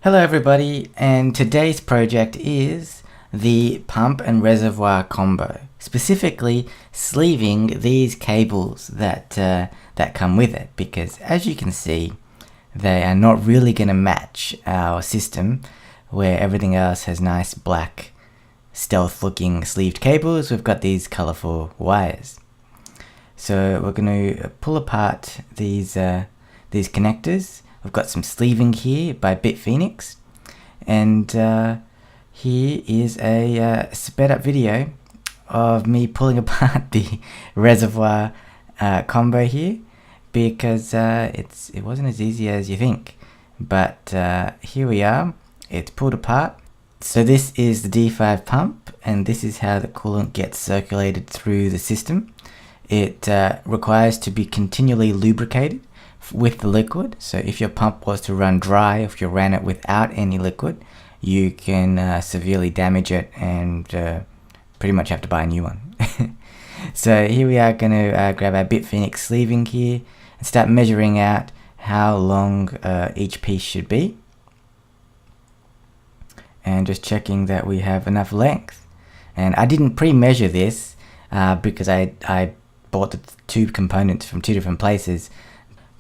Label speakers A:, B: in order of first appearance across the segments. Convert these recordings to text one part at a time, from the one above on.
A: Hello everybody, and today's project is the pump and reservoir combo, specifically sleeving these cables that come with it, because as you can see they are not really going to match our system where everything else has nice black stealth looking sleeved cables. We've got these colorful wires, so we're going to pull apart these connectors. We've got some sleeving here by Phoenix, and here is a sped up video of me pulling apart the reservoir combo here, because it wasn't as easy as you think, but here we are, it's pulled apart. So this is the D5 pump, and this is how the coolant gets circulated through the system. It requires to be continually lubricated with the liquid, so if your pump was to run dry, if you ran it without any liquid, you can severely damage it and pretty much have to buy a new one. So here we are going to grab our Phoenix sleeving here and start measuring out how long each piece should be, and just checking that we have enough length. And I didn't pre-measure this because I bought the two components from two different places,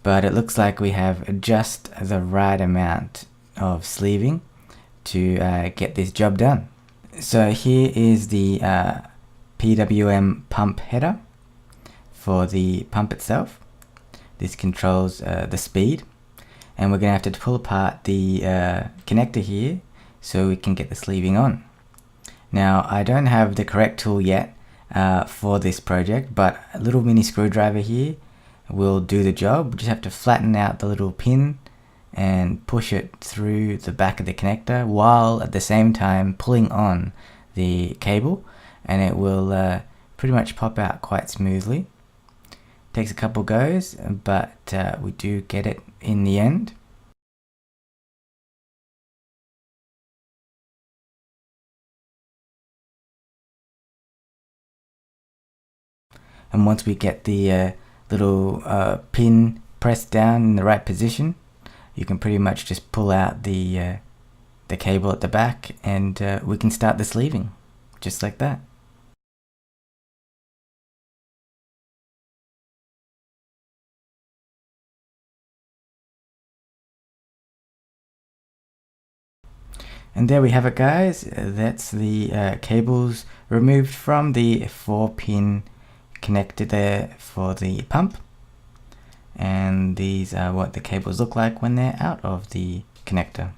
A: but it looks like we have just the right amount of sleeving to get this job done. So here is the PWM pump header for the pump itself. This controls the speed, and we're going to have to pull apart the connector here so we can get the sleeving on. Now, I don't have the correct tool yet for this project, but a little mini screwdriver here will do the job. We just have to flatten out the little pin and push it through the back of the connector while at the same time pulling on the cable, and it will pretty much pop out quite smoothly. Takes a couple goes, but we do get it in the end. And once we get the little pin pressed down in the right position, you can pretty much just pull out the cable at the back, and we can start the sleeving just like that. And there we have it, guys. That's the cables removed from the 4-pin connector there for the pump, and these are what the cables look like when they're out of the connector.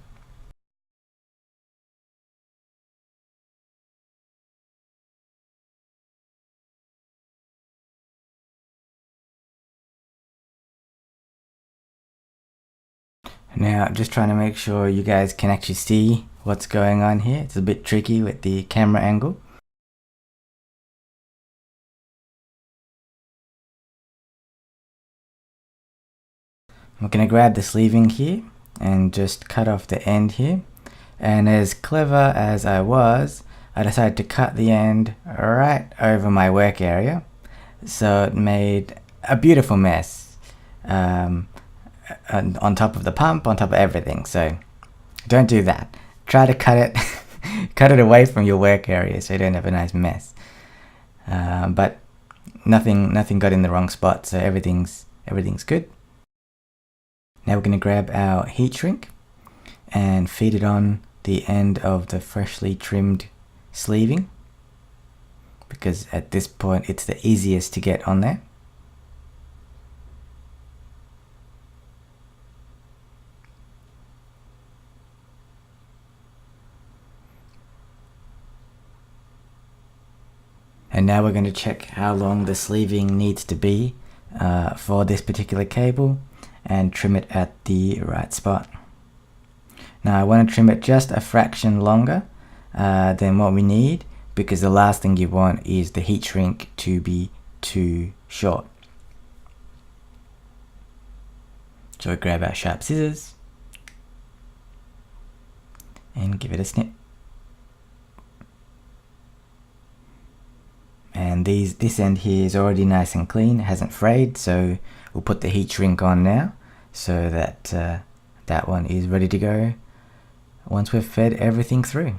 A: Now, just trying to make sure you guys can actually see what's going on here. It's a bit tricky with the camera angle. I'm going to grab the sleeving here and just cut off the end here. And as clever as I was, I decided to cut the end right over my work area, so it made a beautiful mess on top of the pump, on top of everything. So don't do that. Try to cut it cut it away from your work area so you don't have a nice mess. But nothing got in the wrong spot, so everything's good. Now we're going to grab our heat shrink and feed it on the end of the freshly trimmed sleeving, because at this point it's the easiest to get on there. And now we're going to check how long the sleeving needs to be for this particular cable, and trim it at the right spot. Now I want to trim it just a fraction longer than what we need, because the last thing you want is the heat shrink to be too short. So we grab our sharp scissors and give it a snip. And this end here is already nice and clean, it hasn't frayed, so we'll put the heat shrink on now so that that one is ready to go. once we've fed everything through.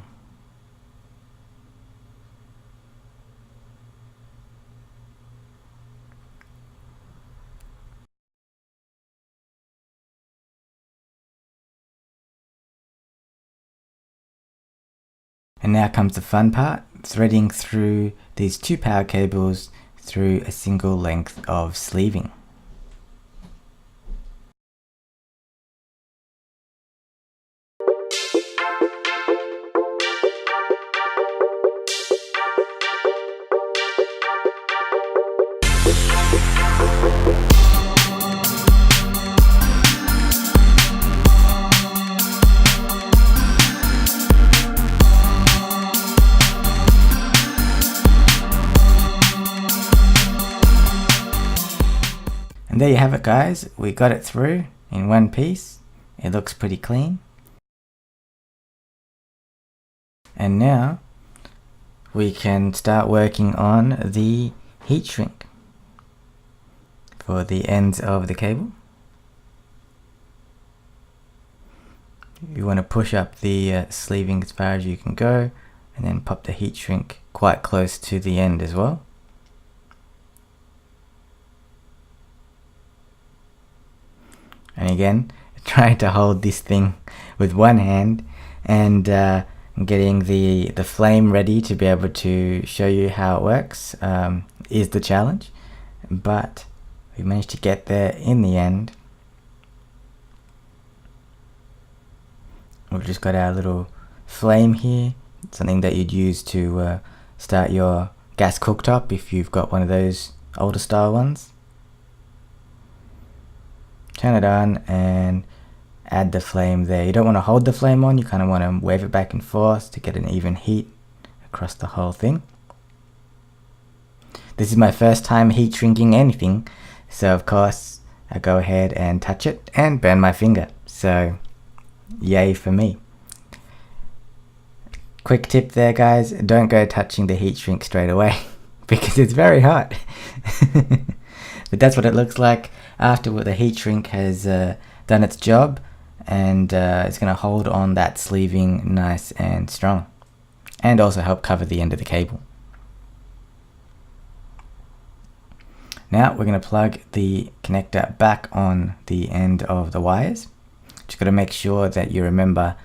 A: And now comes the fun part, threading through these 2 power cables through a single length of sleeving. And there you have it, guys. We got it through in one piece. It looks pretty clean. And now we can start working on the heat shrink for the ends of the cable. You want to push up the sleeving as far as you can go, and then pop the heat shrink quite close to the end as well. And again, trying to hold this thing with one hand and getting the flame ready to be able to show you how it works is the challenge, but we managed to get there in the end. We've just got our little flame here, something that you'd use to start your gas cooktop if you've got one of those older style ones. Turn it on and add the flame there. You don't want to hold the flame on, you kind of want to wave it back and forth to get an even heat across the whole thing. This is my first time heat shrinking anything, so of course I go ahead and touch it and burn my finger, so yay for me. Quick tip there, guys, don't go touching the heat shrink straight away because it's very hot. But that's what it looks like after the heat shrink has done its job, and it's going to hold on that sleeving nice and strong, and also help cover the end of the cable. Now we're going to plug the connector back on the end of the wires. Just got to make sure that you remember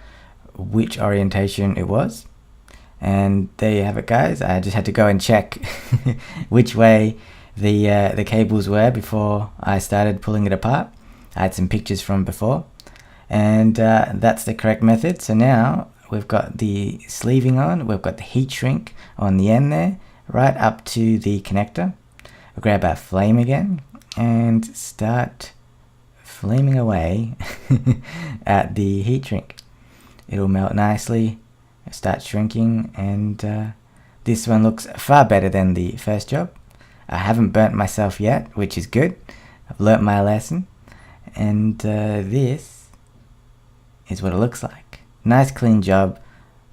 A: which orientation it was. And there you have it, guys. I just had to go and check which way the cables were before I started pulling it apart. I had some pictures from before, and that's the correct method. So now we've got the sleeving on, we've got the heat shrink on the end there, right up to the connector. We'll grab our flame again and start flaming away at the heat shrink. It'll melt nicely, start shrinking, and this one looks far better than the first job. I haven't burnt myself yet, which is good. I've learnt my lesson, and this is what it looks like. Nice clean job.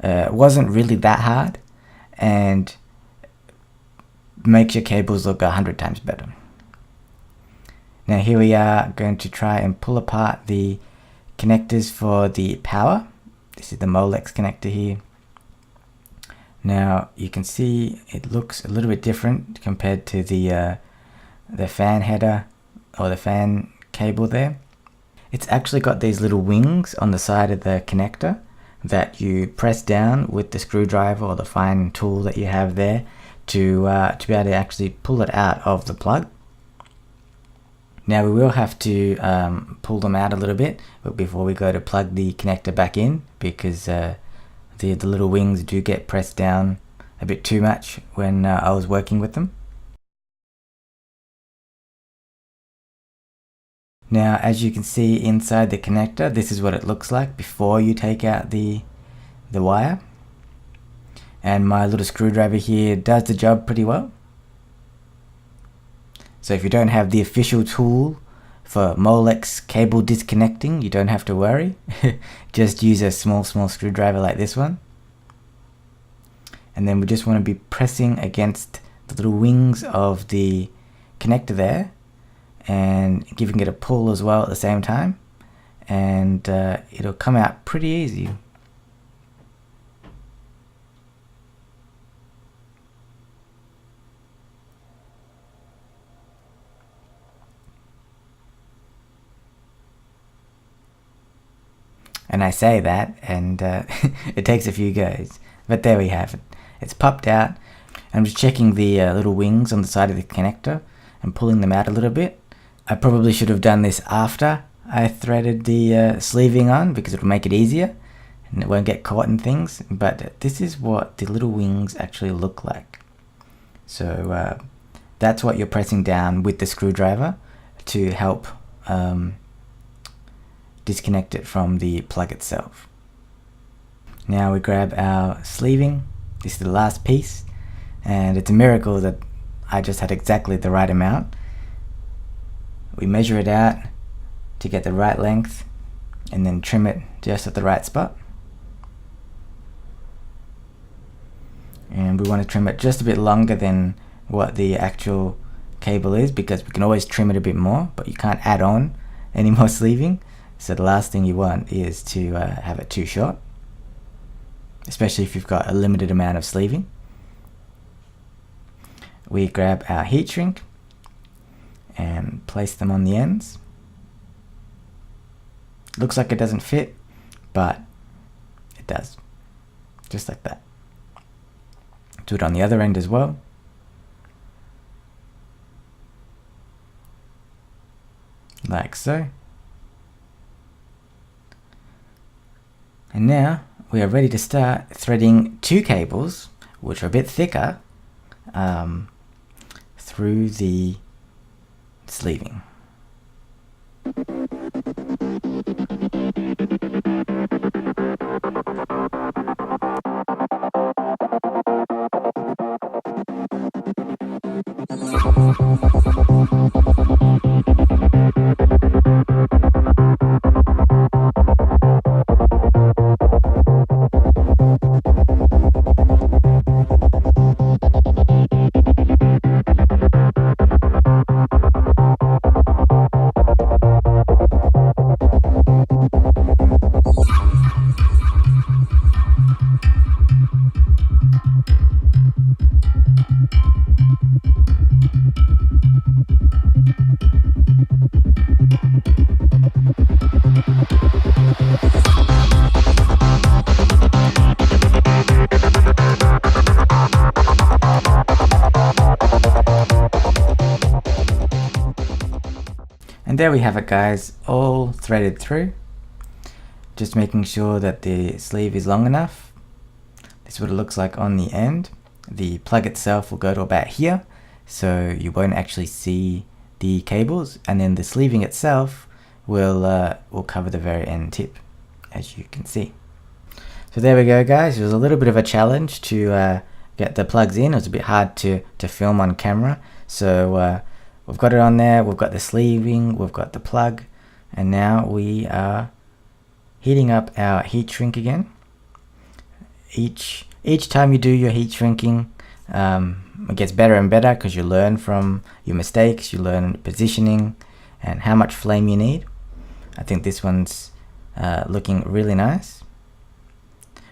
A: Wasn't really that hard, and makes your cables look 100 times better. Now here we are going to try and pull apart the connectors for the power. This is the Molex connector here. Now you can see it looks a little bit different compared to the fan header or the fan cable there. It's actually got these little wings on the side of the connector that you press down with the screwdriver or the fine tool that you have there to be able to actually pull it out of the plug. Now we will have to pull them out a little bit before we go to plug the connector back in, because the little wings do get pressed down a bit too much when I was working with them. Now as you can see inside the connector, this is what it looks like before you take out the wire. And my little screwdriver here does the job pretty well. So if you don't have the official tool for Molex cable disconnecting, you don't have to worry. Just use a small screwdriver like this one. And then we just want to be pressing against the little wings of the connector there and giving it a pull as well at the same time. And it'll come out pretty easy. And I say that, and it takes a few goes. But there we have it. It's popped out. I'm just checking the little wings on the side of the connector and pulling them out a little bit. I probably should have done this after I threaded the sleeving on, because it'll make it easier and it won't get caught in things. But this is what the little wings actually look like. So that's what you're pressing down with the screwdriver to help disconnect it from the plug itself. Now we grab our sleeving. This is the last piece, and it's a miracle that I just had exactly the right amount. We measure it out to get the right length and then trim it just at the right spot. And we want to trim it just a bit longer than what the actual cable is, because we can always trim it a bit more, but you can't add on any more sleeving. So the last thing you want is to have it too short, especially if you've got a limited amount of sleeving. We grab our heat shrink and place them on the ends. Looks like it doesn't fit, but it does, just like that. Do it on the other end as well. Like so. And now we are ready to start threading two cables, which are a bit thicker, through the sleeving. And there we have it, guys, all threaded through. Just making sure that the sleeve is long enough. This is what it looks like on the end. The plug itself will go to about here, so you won't actually see the cables, and then the sleeving itself will cover the very end tip, as you can see. So there we go, guys. It was a little bit of a challenge to get the plugs in. It was a bit hard to film on camera, so we've got it on there, we've got the sleeving, we've got the plug, and now we are heating up our heat shrink again. Each time you do your heat shrinking, it gets better and better, because you learn from your mistakes, you learn positioning and how much flame you need. I think this one's looking really nice.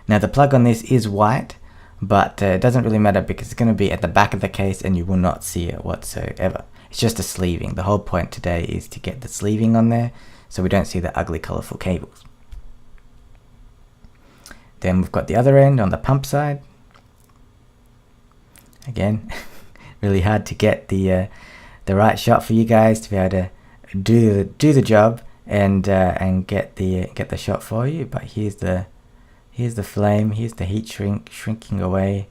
A: Now the plug on this is white, but it doesn't really matter, because it's going to be at the back of the case and you will not see it whatsoever. It's just a sleeving. The whole point today is to get the sleeving on there so we don't see the ugly colourful cables. Then we've got the other end on the pump side. Again, really hard to get the right shot for you guys to be able to do the job and get the shot for you. But here's the flame. Here's the heat shrinking away.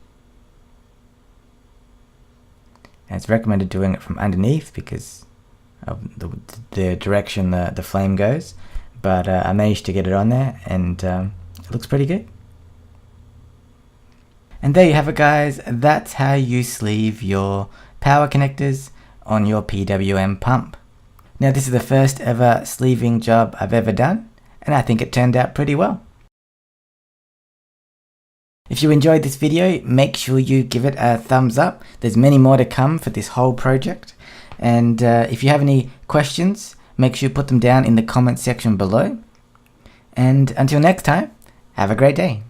A: And it's recommended doing it from underneath because of the direction the flame goes. But I managed to get it on there, and it looks pretty good. And there you have it, guys. That's how you sleeve your power connectors on your PWM pump. Now this is the first ever sleeving job I've ever done, and I think it turned out pretty well. If you enjoyed this video, make sure you give it a thumbs up. There's many more to come for this whole project. And if you have any questions, make sure you put them down in the comment section below. And until next time, have a great day.